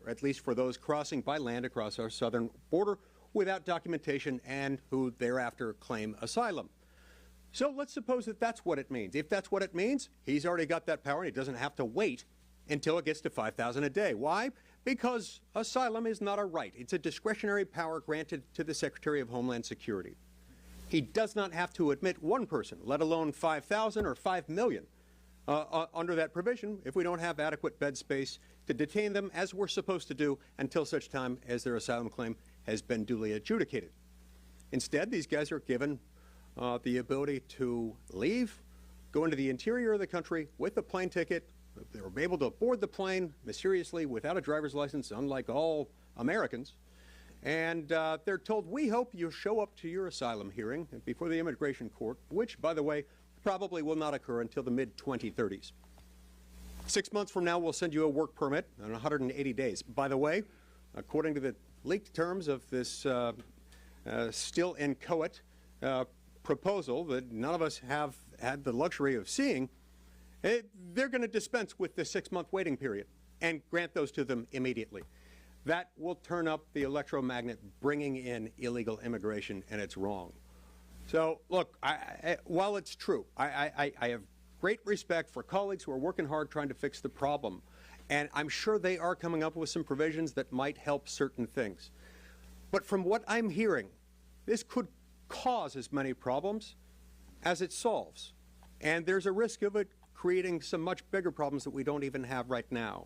at least for those crossing by land across our southern border without documentation and who thereafter claim asylum. So let's suppose that that's what it means. If that's what it means, he's already got that power and he doesn't have to wait until it gets to $5,000 a day. Why? Because asylum is not a right. It's a discretionary power granted to the Secretary of Homeland Security. He does not have to admit one person, let alone 5,000 or 5 million, under that provision if we don't have adequate bed space to detain them as we're supposed to do until such time as their asylum claim has been duly adjudicated. Instead, these guys are given the ability to leave, go into the interior of the country with a plane ticket. They were able to board the plane mysteriously without a driver's license, unlike all Americans. And they're told, we hope you show up to your asylum hearing before the immigration court, which, by the way, probably will not occur until the mid-2030s. 6 months from now, we'll send you a work permit in 180 days. By the way, according to the leaked terms of this still inchoate proposal that none of us have had the luxury of seeing, they're going to dispense with the 6-month waiting period and grant those to them immediately. That will turn up the electromagnet, bringing in illegal immigration, and it's wrong. So, look, while it's true, I have great respect for colleagues who are working hard trying to fix the problem, and I'm sure they are coming up with some provisions that might help certain things. But from what I'm hearing, this could cause as many problems as it solves, and there's a risk of it creating some much bigger problems that we don't even have right now.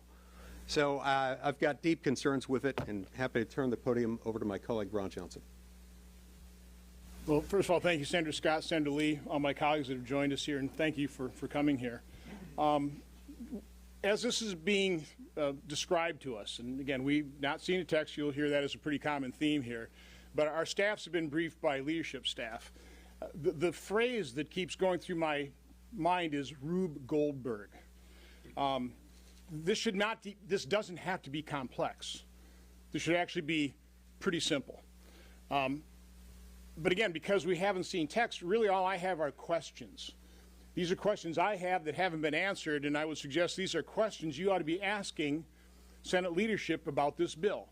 So I've got deep concerns with it, and happy to turn the podium over to my colleague, Braun Johnson. Well, first of all, thank you, Senator Scott, Senator Lee, all my colleagues that have joined us here, and thank you for coming here. As this is being described to us, and again, we've not seen a text, you'll hear that as a pretty common theme here, but our staffs have been briefed by leadership staff. The phrase that keeps going through my mind is Rube Goldberg. This doesn't have to be complex. This should actually be pretty simple. But again, because we haven't seen text, really all I have are questions. These are questions I have that haven't been answered, and I would suggest these are questions you ought to be asking Senate leadership about this bill.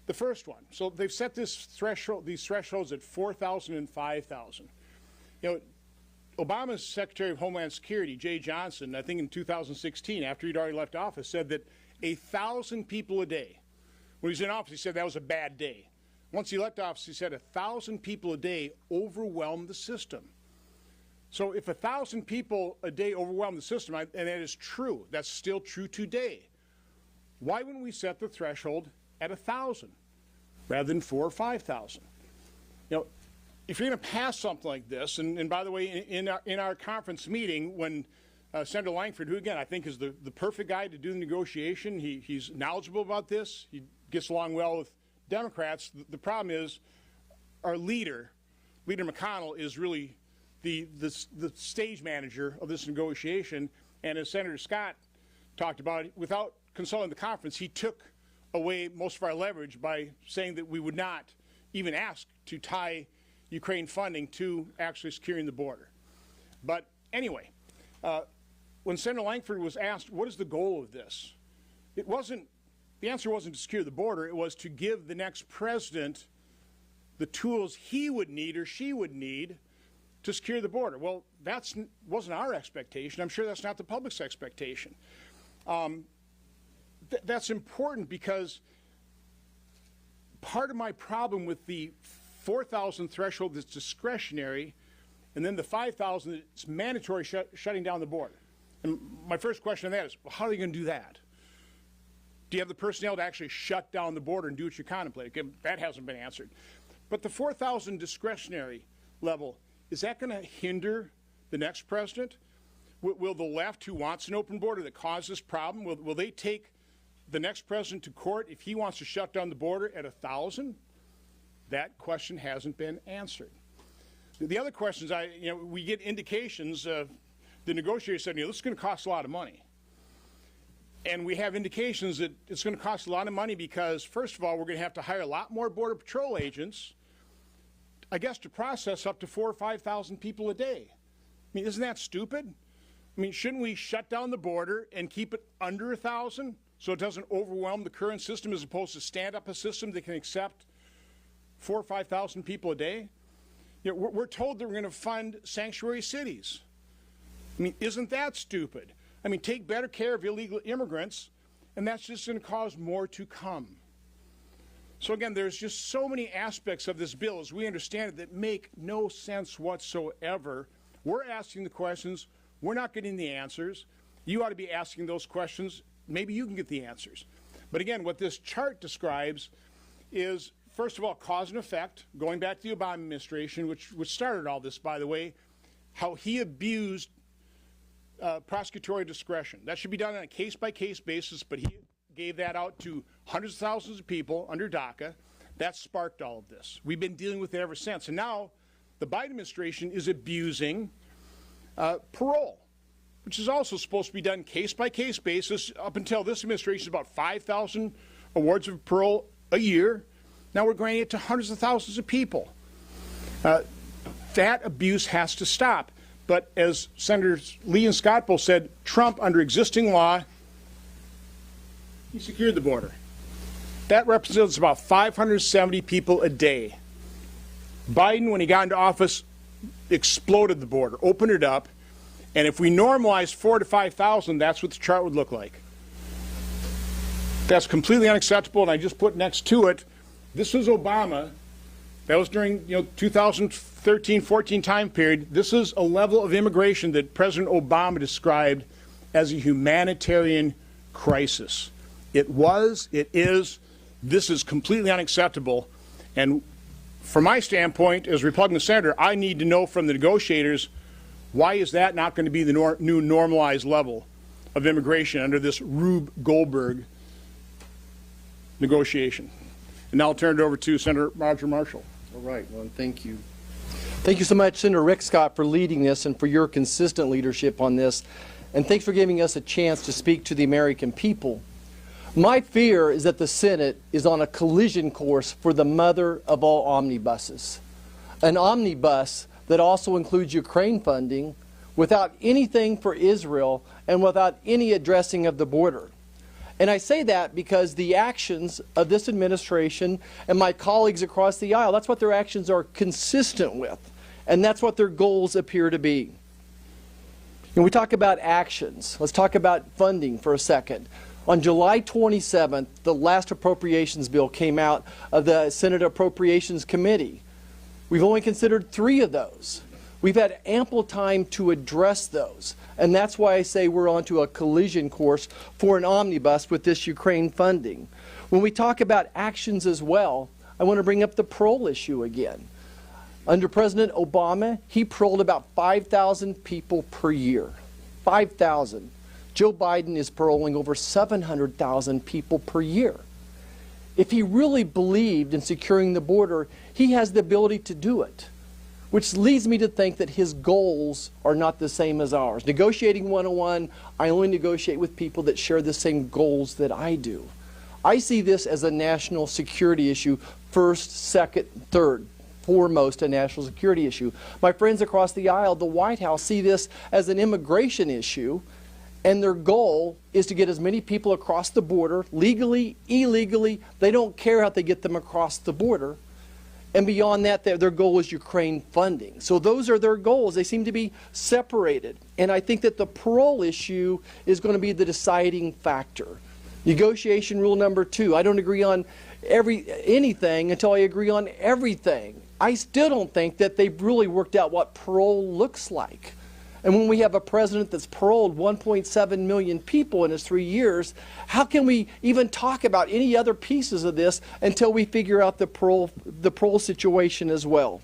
The first one, so they've set these thresholds at 4,000 and 5,000. You know, Obama's Secretary of Homeland Security, Jay Johnson, I think in 2016, after he'd already left office, said that 1,000 people a day, when he was in office, he said that was a bad day. Once he left office, he said 1,000 people a day overwhelmed the system. So if 1,000 people a day overwhelm the system, and that is true, that's still true today, why wouldn't we set the threshold at 1,000 rather than 4,000 or 5,000? You know, if you're going to pass something like this, and by the way, in our conference meeting, when Senator Lankford, who again I think is the perfect guy to do the negotiation, he's knowledgeable about this, he gets along well with Democrats. The problem is our Leader McConnell, is really the stage manager of this negotiation, and as Senator Scott talked about, without consulting the conference, he took away most of our leverage by saying that we would not even ask to tie Ukraine funding to actually securing the border. But anyway, when Senator Lankford was asked, what is the goal of this? The answer wasn't to secure the border, it was to give the next president the tools he would need or she would need to secure the border. Well, that wasn't our expectation. I'm sure that's not the public's expectation. That's important because part of my problem with the 4,000 threshold that's discretionary, and then the 5,000 that's mandatory shutting down the border. And my first question on that is, well, how are you going to do that? Do you have the personnel to actually shut down the border and do what you contemplate? Okay, that hasn't been answered. But the 4,000 discretionary level, is that going to hinder the next president? Will the left, who wants an open border that caused this problem, will they take the next president to court if he wants to shut down the border at 1,000? That question hasn't been answered. The other questions, we get indications. The negotiator said, this is going to cost a lot of money. And we have indications that it's going to cost a lot of money because, first of all, we're going to have to hire a lot more Border Patrol agents, I guess, to process up to 4,000 or 5,000 people a day. I mean, isn't that stupid? I mean, shouldn't we shut down the border and keep it under 1,000 so it doesn't overwhelm the current system as opposed to stand up a system that can accept 4,000 or 5,000 people a day? You know, we're told that we're going to fund sanctuary cities. I mean, isn't that stupid? I mean, take better care of illegal immigrants, and that's just going to cause more to come. So again, there's just so many aspects of this bill, as we understand it, that make no sense whatsoever. We're asking the questions. We're not getting the answers. You ought to be asking those questions. Maybe you can get the answers. But again, what this chart describes is, first of all, cause and effect, going back to the Obama administration, which started all this, by the way, how he abused prosecutorial discretion. That should be done on a case-by-case basis, but he gave that out to hundreds of thousands of people under DACA. That sparked all of this. We've been dealing with it ever since. And now the Biden administration is abusing parole, which is also supposed to be done case-by-case basis. Up until this administration, is about 5,000 awards of parole a year. Now we're granting it to hundreds of thousands of people. That abuse has to stop. But as Senators Lee and Scott both said, Trump, under existing law, he secured the border. That represents about 570 people a day. Biden, when he got into office, exploded the border, opened it up, and if we normalize 4,000 to 5,000, that's what the chart would look like. That's completely unacceptable, and I just put next to it, this was Obama. That was during 2013-14 time period. This is a level of immigration that President Obama described as a humanitarian crisis. It was, it is, this is completely unacceptable. And from my standpoint, as a Republican senator, I need to know from the negotiators, why is that not going to be the new normalized level of immigration under this Rube Goldberg negotiation? And now I'll turn it over to Senator Roger Marshall. All right, well, thank you. Thank you so much, Senator Rick Scott, for leading this and for your consistent leadership on this. And thanks for giving us a chance to speak to the American people. My fear is that the Senate is on a collision course for the mother of all omnibuses. An omnibus that also includes Ukraine funding without anything for Israel and without any addressing of the border. And I say that because the actions of this administration and my colleagues across the aisle, that's what their actions are consistent with. And that's what their goals appear to be. And we talk about actions. Let's talk about funding for a second. On July 27th, the last appropriations bill came out of the Senate Appropriations Committee. We've only considered 3 of those. We've had ample time to address those. And that's why I say we're onto a collision course for an omnibus with this Ukraine funding. When we talk about actions as well, I want to bring up the parole issue again. Under President Obama, he paroled about 5,000 people per year. 5,000. Joe Biden is paroling over 700,000 people per year. If he really believed in securing the border, he has the ability to do it. Which leads me to think that his goals are not the same as ours. Negotiating 101, I only negotiate with people that share the same goals that I do. I see this as a national security issue, first, second, third, foremost a national security issue. My friends across the aisle, the White House, see this as an immigration issue, and their goal is to get as many people across the border, legally, illegally. They don't care how they get them across the border. And beyond that, their goal is Ukraine funding. So those are their goals. They seem to be separated. And I think that the parole issue is going to be the deciding factor. Negotiation rule number 2, I don't agree on anything until I agree on everything. I still don't think that they've really worked out what parole looks like. And when we have a president that's paroled 1.7 million people in his 3 years, how can we even talk about any other pieces of this until we figure out the parole situation as well?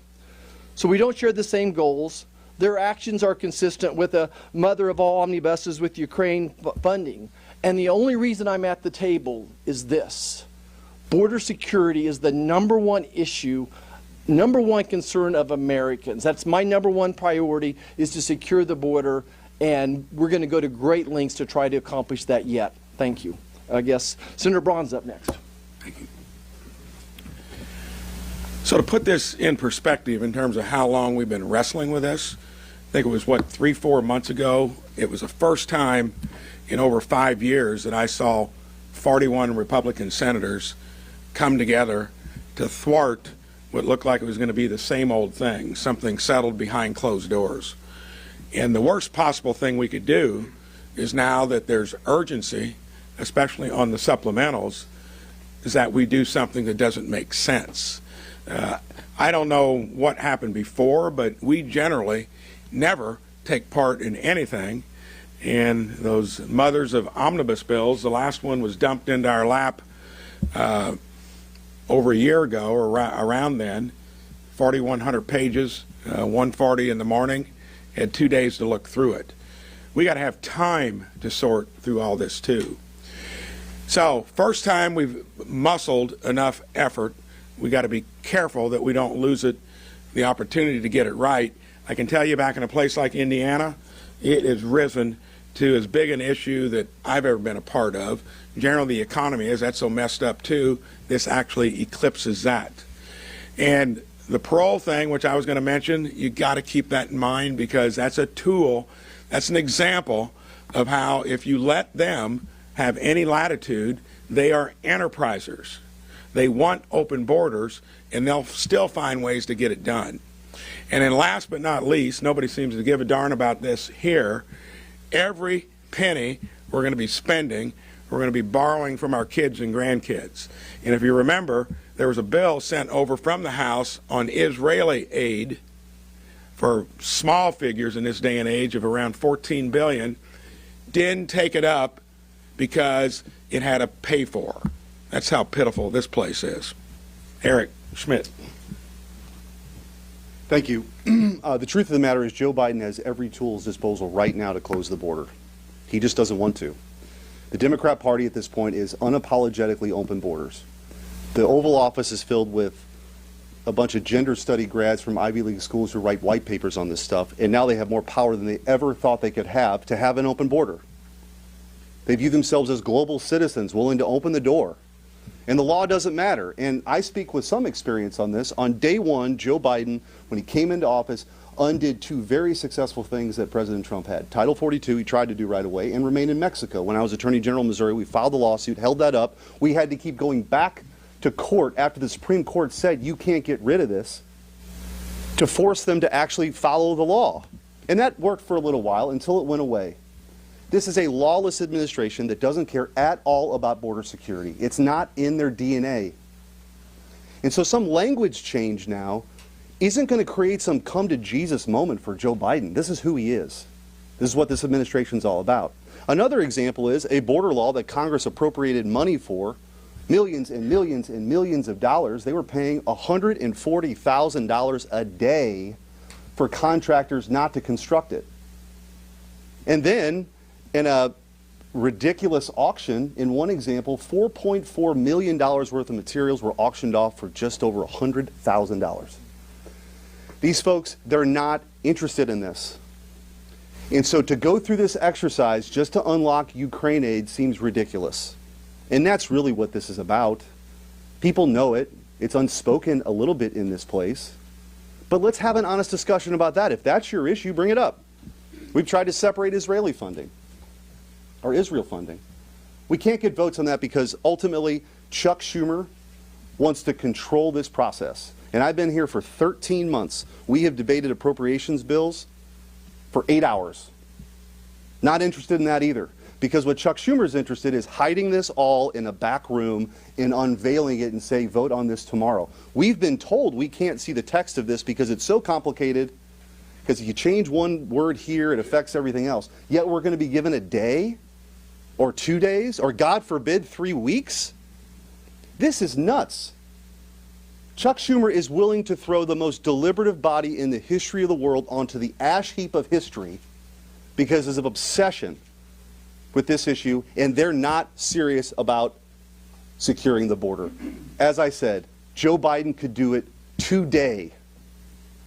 So we don't share the same goals. Their actions are consistent with a mother of all omnibuses with Ukraine funding. And the only reason I'm at the table is this. Border security is the #1 issue, #1 concern of Americans. That's my #1 priority, is to secure the border, and we're going to go to great lengths to try to accomplish that yet. Thank you. I guess Senator Braun's up next. Thank you. So to put this in perspective in terms of how long we've been wrestling with this, I think it was, 3-4 months ago, it was the first time in over 5 years that I saw 41 Republican senators come together to thwart what looked like it was going to be the same old thing, something settled behind closed doors. And the worst possible thing we could do is, now that there's urgency, especially on the supplementals, is that we do something that doesn't make sense. I don't know what happened before, but we generally never take part in anything. And those mothers of omnibus bills, the last one was dumped into our lap over a year ago, or around then, 4,100 pages, 1:40 in the morning, had 2 days to look through it. We got to have time to sort through all this too. So first time we've muscled enough effort, we got to be careful that we don't lose the opportunity to get it right. I can tell you, back in a place like Indiana, it has risen to as big an issue that I've ever been a part of. Generally, the economy is, that's so messed up too. This actually eclipses that. And the parole thing, which I was going to mention, you got to keep that in mind, because that's a tool, that's an example of how, if you let them have any latitude, they are enterprisers. They want open borders, and they'll still find ways to get it done. And then last but not least, nobody seems to give a darn about this here, every penny we're going to be spending, we're going to be borrowing from our kids and grandkids. And if you remember, there was a bill sent over from the House on Israeli aid for small figures in this day and age of around $14 billion, didn't take it up because it had a pay for. That's how pitiful this place is. Eric Schmitt. Thank you. The truth of the matter is, Joe Biden has every tool at his disposal right now to close the border. He just doesn't want to. The Democrat Party at this point is unapologetically open borders. The Oval Office is filled with a bunch of gender study grads from Ivy League schools who write white papers on this stuff, and now they have more power than they ever thought they could have to have an open border. They view themselves as global citizens willing to open the door. And the law doesn't matter. And I speak with some experience on this. On day one, Joe Biden, when he came into office, undid two very successful things that President Trump had. Title 42, he tried to do right away, and remain in Mexico. When I was Attorney General of Missouri, we filed a lawsuit, held that up. We had to keep going back to court after the Supreme Court said you can't get rid of this, to force them to actually follow the law. And that worked for a little while until it went away. This is a lawless administration that doesn't care at all about border security. It's not in their DNA. And so some language change now isn't going to create some come to Jesus moment for Joe Biden. This is who he is. This is what this administration is all about. Another example is a border law that Congress appropriated money for, millions and millions and millions of dollars. They were paying $140,000 a day for contractors not to construct it. And then, in a ridiculous auction, in one example, $4.4 million worth of materials were auctioned off for just over $100,000. These folks, they're not interested in this. And so to go through this exercise just to unlock Ukraine aid seems ridiculous. And that's really what this is about. People know it. It's unspoken a little bit in this place. But let's have an honest discussion about that. If that's your issue, bring it up. We've tried to separate Israeli funding, or Israel funding. We can't get votes on that because ultimately Chuck Schumer wants to control this process. And I've been here for 13 months. We have debated appropriations bills for 8 hours. Not interested in that either. Because what Chuck Schumer is interested in is hiding this all in a back room and unveiling it and say, vote on this tomorrow. We've been told we can't see the text of this because it's so complicated, because if you change one word here, it affects everything else. Yet we're going to be given a day or 2 days or, God forbid, 3 weeks? This is nuts. Chuck Schumer is willing to throw the most deliberative body in the history of the world onto the ash heap of history because of obsession with this issue, and they're not serious about securing the border. As I said, Joe Biden could do it today.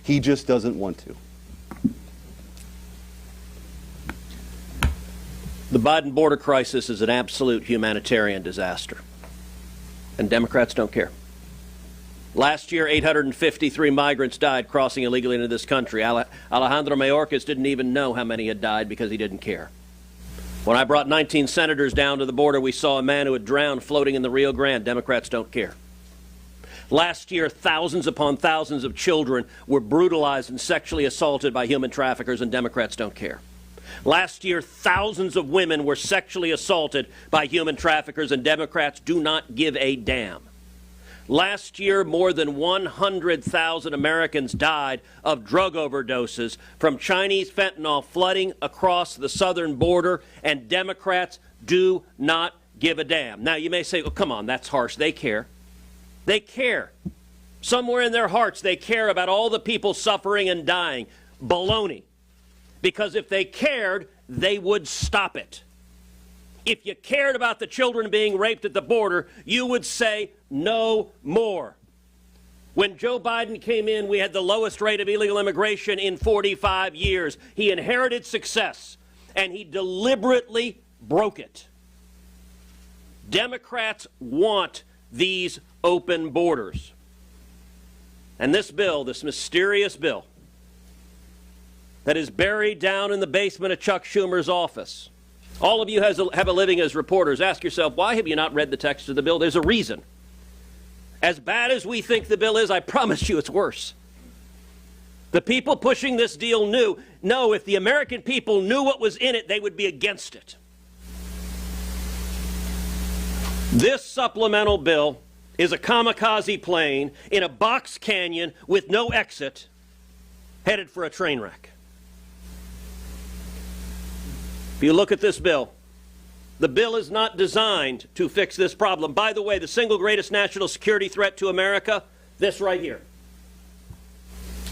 He just doesn't want to. The Biden border crisis is an absolute humanitarian disaster, and Democrats don't care. Last year, 853 migrants died crossing illegally into this country. Alejandro Mayorkas didn't even know how many had died because he didn't care. When I brought 19 senators down to the border, we saw a man who had drowned floating in the Rio Grande. Democrats don't care. Last year, thousands upon thousands of children were brutalized and sexually assaulted by human traffickers, and Democrats don't care. Last year, thousands of women were sexually assaulted by human traffickers, and Democrats do not give a damn. Last year, more than 100,000 Americans died of drug overdoses from Chinese fentanyl flooding across the southern border, and Democrats do not give a damn. Now, you may say, oh, come on, that's harsh. They care. They care. Somewhere in their hearts, they care about all the people suffering and dying. Baloney. Because if they cared, they would stop it. If you cared about the children being raped at the border, you would say no more. When Joe Biden came in, we had the lowest rate of illegal immigration in 45 years. He inherited success, and he deliberately broke it. Democrats want these open borders. And this bill, this mysterious bill, that is buried down in the basement of Chuck Schumer's office. All of you have a living as reporters. Ask yourself, why have you not read the text of the bill? There's a reason. As bad as we think the bill is, I promise you it's worse. The people pushing this deal knew, no, if the American people knew what was in it, they would be against it. This supplemental bill is a kamikaze plane in a box canyon with no exit, headed for a train wreck. If you look at this bill, the bill is not designed to fix this problem. By the way, the single greatest national security threat to America, this right here.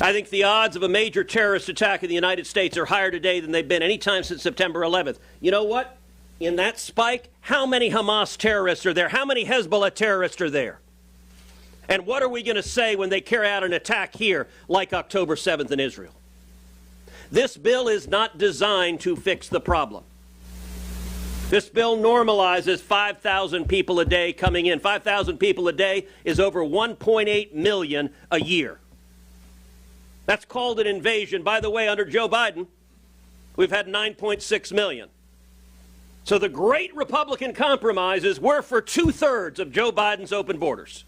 I think the odds of a major terrorist attack in the United States are higher today than they've been any time since September 11th. You know what? In that spike, how many Hamas terrorists are there? How many Hezbollah terrorists are there? And what are we going to say when they carry out an attack here like October 7th in Israel? This bill is not designed to fix the problem. This bill normalizes 5,000 people a day coming in. 5,000 people a day is over 1.8 million a year. That's called an invasion. By the way, under Joe Biden, we've had 9.6 million. So the great Republican compromise is we're for 2/3 of Joe Biden's open borders.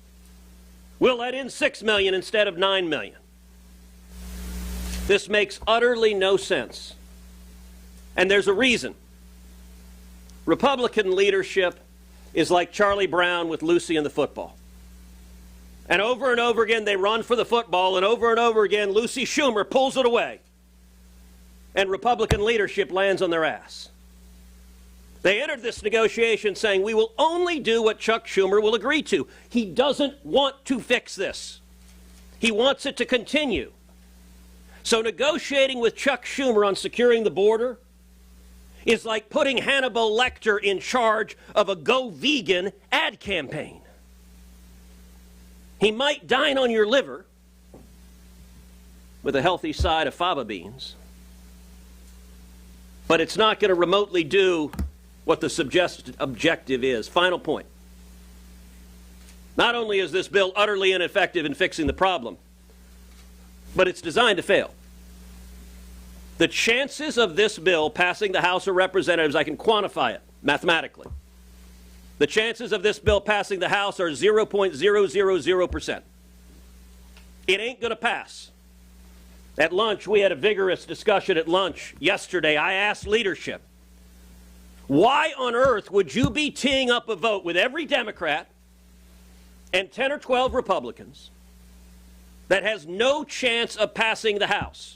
We'll let in 6 million instead of 9 million. This makes utterly no sense. And there's a reason. Republican leadership is like Charlie Brown with Lucy and the football. And over again, they run for the football, and over again, Lucy Schumer pulls it away. And Republican leadership lands on their ass. They entered this negotiation saying, we will only do what Chuck Schumer will agree to. He doesn't want to fix this. He wants it to continue. So negotiating with Chuck Schumer on securing the border is like putting Hannibal Lecter in charge of a Go Vegan ad campaign. He might dine on your liver with a healthy side of fava beans, but it's not going to remotely do what the suggested objective is. Final point. Not only is this bill utterly ineffective in fixing the problem, but it's designed to fail. The chances of this bill passing the House of Representatives, I can quantify it mathematically. The chances of this bill passing the House are 0.000%. It ain't going to pass. At lunch, we had a vigorous discussion at lunch yesterday. I asked leadership, why on earth would you be teeing up a vote with every Democrat and 10 or 12 Republicans that has no chance of passing the House?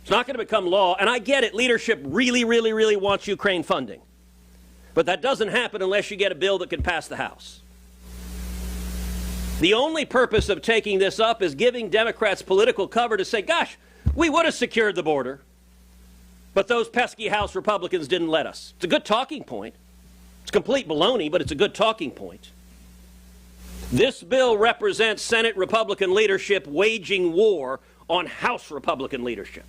It's not going to become law, and I get it. Leadership really wants Ukraine funding. But that doesn't happen unless you get a bill that can pass the House. The only purpose of taking this up is giving Democrats political cover to say, gosh, we would have secured the border, but those pesky House Republicans didn't let us. It's a good talking point. It's complete baloney, but it's a good talking point. This bill represents Senate Republican leadership waging war on House Republican leadership.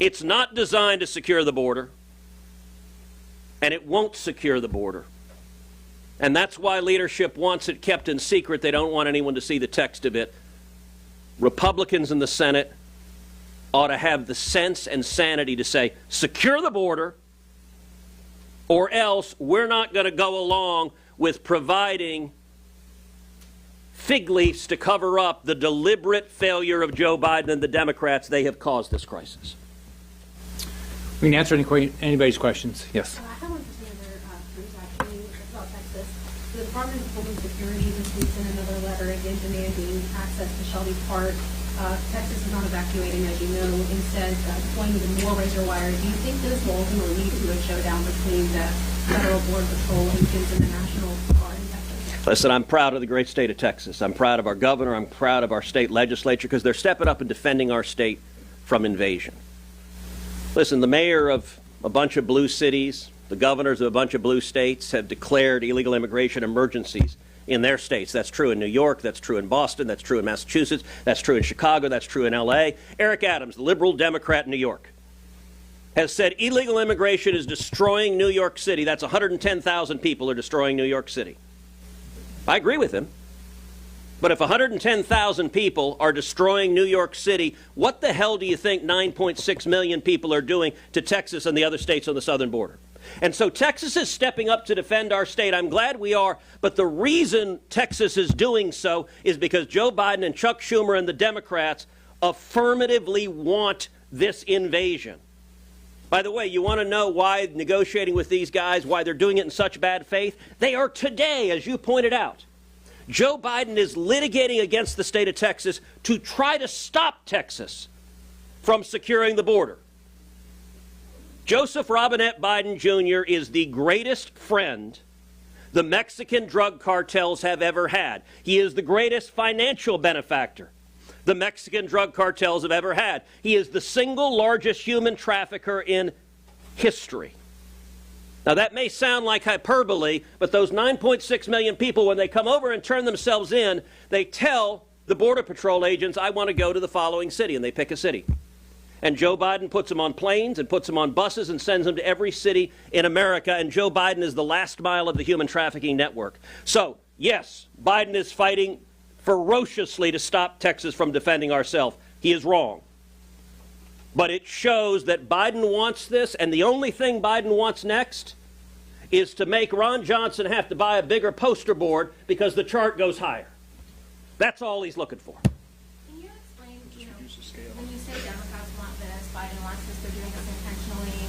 It's not designed to secure the border, and it won't secure the border. And that's why leadership wants it kept in secret. They don't want anyone to see the text of it. Republicans in the Senate ought to have the sense and sanity to say, secure the border, or else we're not going to go along with providing fig leaves to cover up the deliberate failure of Joe Biden and the Democrats. They have caused this crisis. We can answer anybody's questions. Yes. I have one for Senator Cruz, actually, about Texas. The Department of Homeland Security this week sent another letter again demanding access to Shelby Park. Texas is not evacuating, as you know, instead deploying even more razor wire. Do you think this will ultimately lead to a showdown between the Federal Border Patrol agents and the National Guard in Texas? Listen, I'm proud of the great state of Texas. I'm proud of our governor. I'm proud of our state legislature because they're stepping up and defending our state from invasion. Listen, the mayor of a bunch of blue cities, the governors of a bunch of blue states have declared illegal immigration emergencies in their states. That's true in New York, that's true in Boston, that's true in Massachusetts, that's true in Chicago, that's true in L.A. Eric Adams, the liberal Democrat in New York, has said illegal immigration is destroying New York City. That's 110,000 people are destroying New York City. I agree with him. But if 110,000 people are destroying New York City, what the hell do you think 9.6 million people are doing to Texas and the other states on the southern border? And so Texas is stepping up to defend our state. I'm glad we are. But the reason Texas is doing so is because Joe Biden and Chuck Schumer and the Democrats affirmatively want this invasion. By the way, you want to know why negotiating with these guys, why they're doing it in such bad faith? They are today, as you pointed out. Joe Biden is litigating against the state of Texas to try to stop Texas from securing the border. Joseph Robinette Biden Jr. is the greatest friend the Mexican drug cartels have ever had. He is the greatest financial benefactor the Mexican drug cartels have ever had. He is the single largest human trafficker in history. Now, that may sound like hyperbole, but those 9.6 million people, when they come over and turn themselves in, they tell the Border Patrol agents, I want to go to the following city, and they pick a city. And Joe Biden puts them on planes and puts them on buses and sends them to every city in America, and Joe Biden is the last mile of the human trafficking network. So, yes, Biden is fighting ferociously to stop Texas from defending ourselves. He is wrong. But it shows that Biden wants this, and the only thing Biden wants next is to make Ron Johnson have to buy a bigger poster board because the chart goes higher. That's all he's looking for. Can you explain, when you say Democrats want this, Biden wants this, they're doing this intentionally,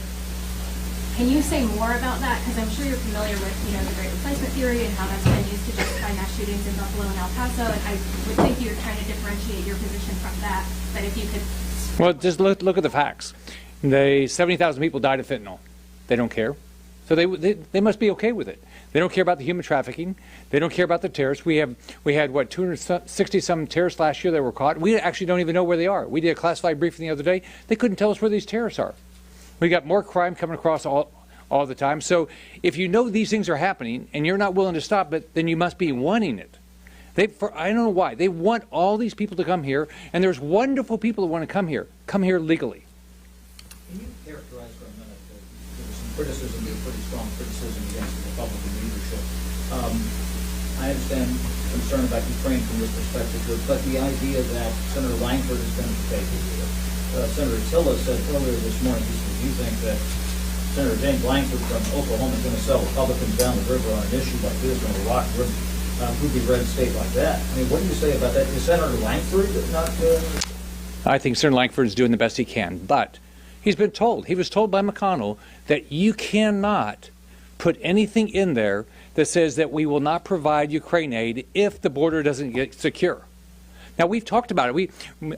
can you say more about that? Because I'm sure you're familiar with, the Great Replacement theory and how that's been used to justify mass shootings in Buffalo and El Paso, and I would think you're trying to differentiate your position from that, but if you could... Well, just look at the facts. 70,000 people died of fentanyl. They don't care. So they must be okay with it. They don't care about the human trafficking. They don't care about the terrorists. We had, 260-some terrorists last year that were caught. We actually don't even know where they are. We did a classified briefing the other day. They couldn't tell us where these terrorists are. We got more crime coming across all the time. So if you know these things are happening and you're not willing to stop it, then you must be wanting it. I don't know why. They want all these people to come here, and there's wonderful people that want to come here legally. Can you characterize for a minute, there was some criticism, pretty strong criticism against the Republican leadership. I understand concern about Ukraine from this perspective, but the idea that Senator Langford is going to take it here. Senator Tilla said earlier this morning, he said, do you think that Senator James Langford from Oklahoma is going to sell Republicans down the river on an issue like this when a rock river? Ruby red state like that. I mean, what do you say about that? Is Senator Langford not? I think Senator Langford is doing the best he can, but he was told by McConnell that you cannot put anything in there that says that we will not provide Ukraine aid if the border doesn't get secure. Now, we've talked about it.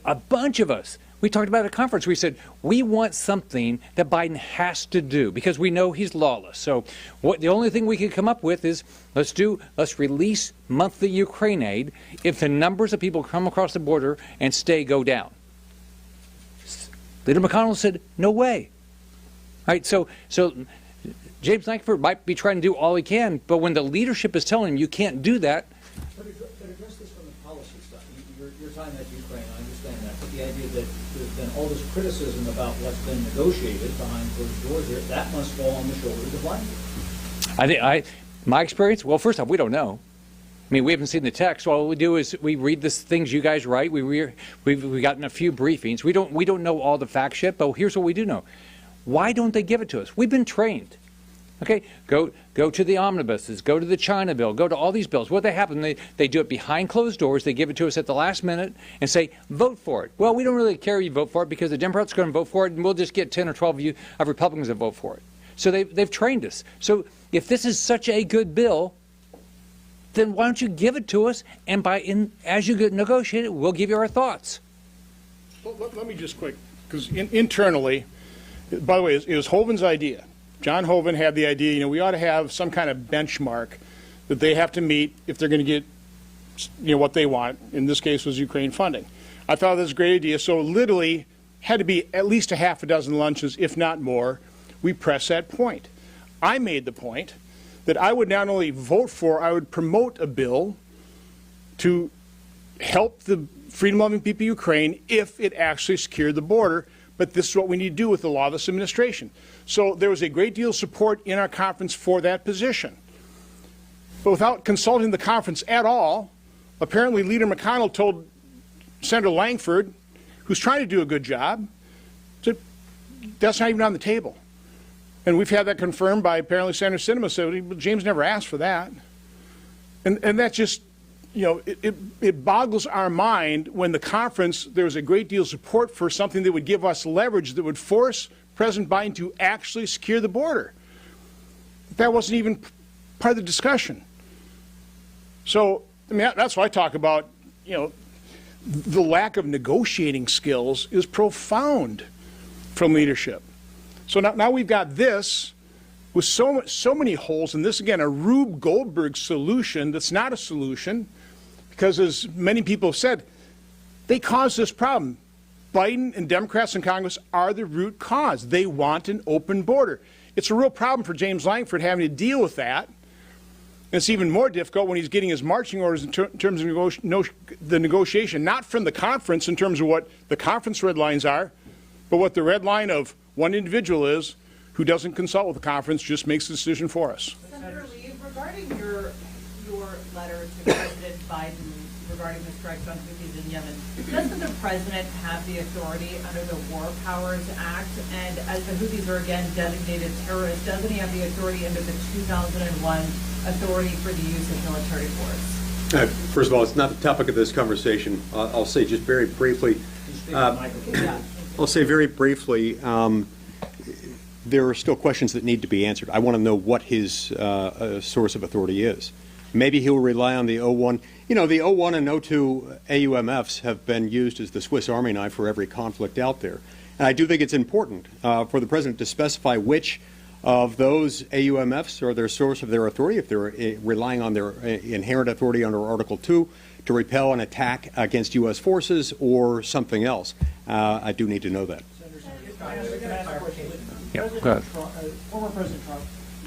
A bunch of us, we talked about it at a conference. We said, we want something that Biden has to do because we know he's lawless. So the only thing we could come up with is let's release monthly Ukraine aid if the numbers of people come across the border and go down. Leader McConnell said, no way. All right, so James Langford might be trying to do all he can, but when the leadership is telling him you can't do that. But address this from the policy side. You're talking about Ukraine, I understand that, but the idea that there's been all this criticism about what's been negotiated behind closed doors here, that must fall on the shoulders of Langford. My experience, well, first off, we don't know. I mean, we haven't seen the text. All we do is we read the things you guys write. We've gotten a few briefings. We don't know all the facts yet, but here's what we do know. Why don't they give it to us? We've been trained. Okay, go to the omnibuses, go to the China bill, go to all these bills. What they happen, they do it behind closed doors. They give it to us at the last minute and say, vote for it. Well, we don't really care if you vote for it because the Democrats are going to vote for it, and we'll just get 10 or 12 of Republicans that vote for it. So they've trained us. So if this is such a good bill, then why don't you give it to us, and as you negotiate it, we'll give you our thoughts. Well, let me just quick, because internally, by the way, it was Hoeven's idea. John Hoeven had the idea, we ought to have some kind of benchmark that they have to meet if they're going to get, what they want. In this case was Ukraine funding. I thought that was a great idea. So literally had to be at least a half a dozen lunches, if not more. We pressed that point. I made the point that I would not only vote for, I would promote a bill to help the freedom-loving people of Ukraine if it actually secured the border. But this is what we need to do with the Lawless administration. So there was a great deal of support in our conference for that position. But without consulting the conference at all, apparently Leader McConnell told Senator Langford, who's trying to do a good job, that that's not even on the table. And we've had that confirmed by apparently Senator Sinema said, James never asked for that. And that just, it boggles our mind when the conference, there was a great deal of support for something that would give us leverage that would force President Biden to actually secure the border. That wasn't even part of the discussion. So, that's why I talk about, the lack of negotiating skills is profound from leadership. So now we've got this with so many holes, and this, again, a Rube Goldberg solution that's not a solution, because as many people have said, they caused this problem. Biden and Democrats in Congress are the root cause. They want an open border. It's a real problem for James Langford having to deal with that. And it's even more difficult when he's getting his marching orders in terms of the negotiation, not from the conference in terms of what the conference red lines are, but what the red line of one individual is who doesn't consult with the conference, just makes the decision for us. Senator Lee, regarding your letter to President Biden regarding the strikes on Houthis in Yemen, doesn't the president have the authority under the War Powers Act? And as the Houthis are again designated terrorists, doesn't he have the authority under the 2001 authority for the use of military force? First of all, it's not the topic of this conversation. I'll say just very briefly. I'll say very briefly, there are still questions that need to be answered. I want to know what his source of authority is. Maybe he'll rely on the 01. The 01 and 02 AUMFs have been used as the Swiss Army knife for every conflict out there. And I do think it's important for the president to specify which of those AUMFs are their source of their authority, if they're relying on their inherent authority under Article 2 to repel an attack against U.S. forces or something else. I do need to know that. Yeah, go ahead. Former President Trump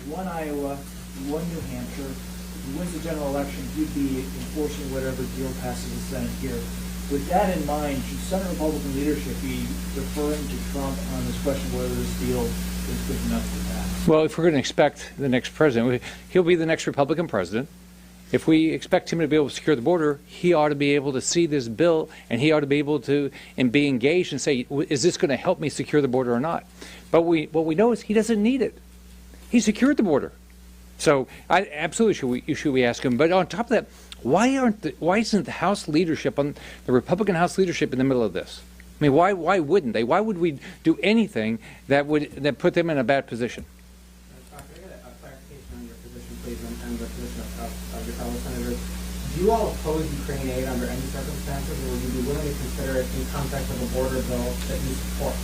won Iowa, won New Hampshire. If he wins the general election, he'd be enforcing whatever deal passes the Senate here. With that in mind, should Senate Republican leadership be deferring to Trump on this question of whether this deal is good enough to pass? Well, if we're going to expect the next president, he'll be the next Republican president. If we expect him to be able to secure the border, he ought to be able to see this bill, and he ought to be able to and be engaged and say, is this going to help me secure the border or not? But what we know is he doesn't need it. He secured the border. So I absolutely should we ask him. But on top of that, why isn't the House leadership, the Republican House leadership, in the middle of this? I mean, why wouldn't they? Why would we do anything that put them in a bad position? Can I get a clarification on your position, please, and the position of your fellow senators? Do you all oppose Ukraine aid under any circumstances, or would you be willing to consider it in context of a border bill that you support?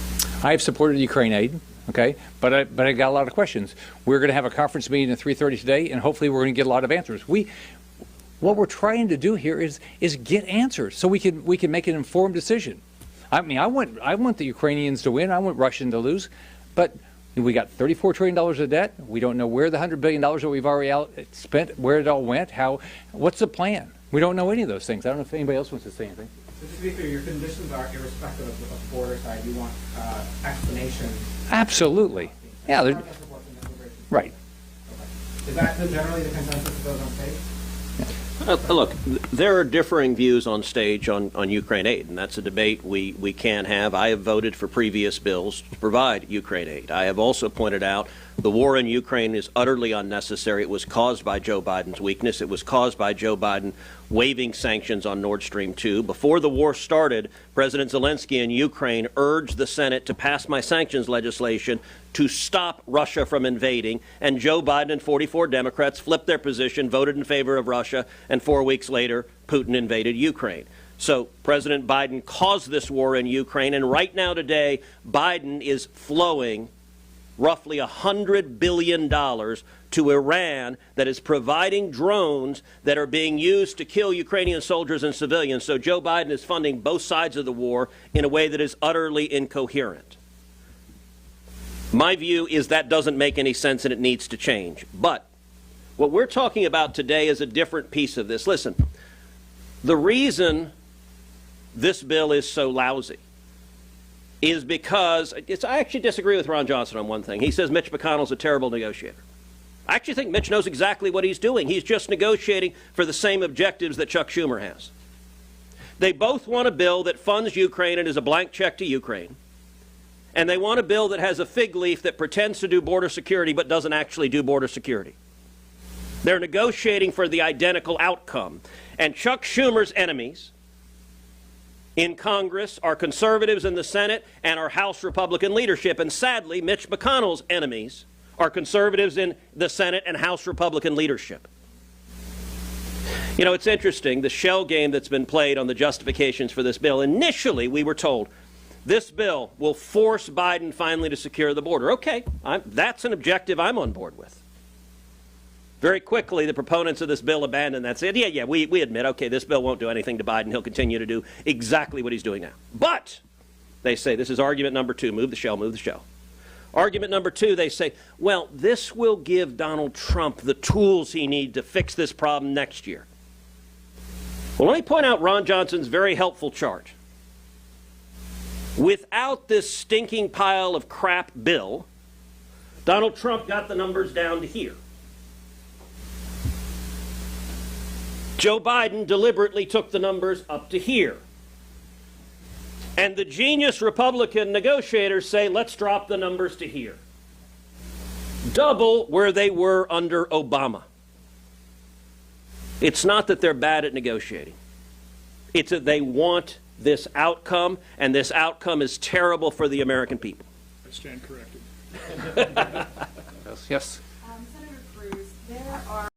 I have supported Ukraine aid, okay, but I got a lot of questions. We're going to have a conference meeting at 3:30 today, and hopefully we're going to get a lot of answers. What we're trying to do here is get answers so we can make an informed decision. I mean, I want the Ukrainians to win. I want Russia to lose, but we got $34 trillion of debt. We don't know where the $100 billion that we've already spent, where it all went, what's the plan? We don't know any of those things. I don't know if anybody else wants to say anything. So just to be clear, your conditions are irrespective of the border side. You want explanation. Absolutely. Yeah. Right. Okay. Is that generally the consensus of those on stage? Look, there are differing views on stage on Ukraine aid, and that's a debate we can have. I have voted for previous bills to provide Ukraine aid. I have also pointed out the war in Ukraine is utterly unnecessary. It was caused by Joe Biden's weakness. It was caused by Joe Biden waiving sanctions on Nord Stream 2. Before the war started, President Zelensky in Ukraine urged the Senate to pass my sanctions legislation to stop Russia from invading, and Joe Biden and 44 Democrats flipped their position, voted in favor of Russia, and 4 weeks later, Putin invaded Ukraine. So President Biden caused this war in Ukraine, and right now today, Biden is flowing roughly $100 billion to Iran that is providing drones that are being used to kill Ukrainian soldiers and civilians. So Joe Biden is funding both sides of the war in a way that is utterly incoherent. My view is that doesn't make any sense and it needs to change. But what we're talking about today is a different piece of this. Listen, the reason this bill is so lousy is because I actually disagree with Ron Johnson on one thing. He says Mitch McConnell's a terrible negotiator. I actually think Mitch knows exactly what he's doing. He's just negotiating for the same objectives that Chuck Schumer has. They both want a bill that funds Ukraine and is a blank check to Ukraine. And they want a bill that has a fig leaf that pretends to do border security but doesn't actually do border security. They're negotiating for the identical outcome. And Chuck Schumer's enemies in Congress are conservatives in the Senate and our House Republican leadership. And sadly, Mitch McConnell's enemies are conservatives in the Senate and House Republican leadership. You know, it's interesting, the shell game that's been played on the justifications for this bill. Initially, we were told this bill will force Biden finally to secure the border. Okay, that's an objective I'm on board with. Very quickly, the proponents of this bill abandoned that, said, yeah, we admit, okay, this bill won't do anything to Biden. He'll continue to do exactly what he's doing now. But, they say, this is argument number 2, move the shell, move the shell. Argument number 2, they say, well, this will give Donald Trump the tools he needs to fix this problem next year. Well, let me point out Ron Johnson's very helpful chart. Without this stinking pile of crap bill, Donald Trump got the numbers down to here. Joe Biden deliberately took the numbers up to here. And the genius Republican negotiators say, let's drop the numbers to here. Double where they were under Obama. It's not that they're bad at negotiating. It's that they want this outcome, and this outcome is terrible for the American people. I stand corrected. Yes. Senator Cruz, there are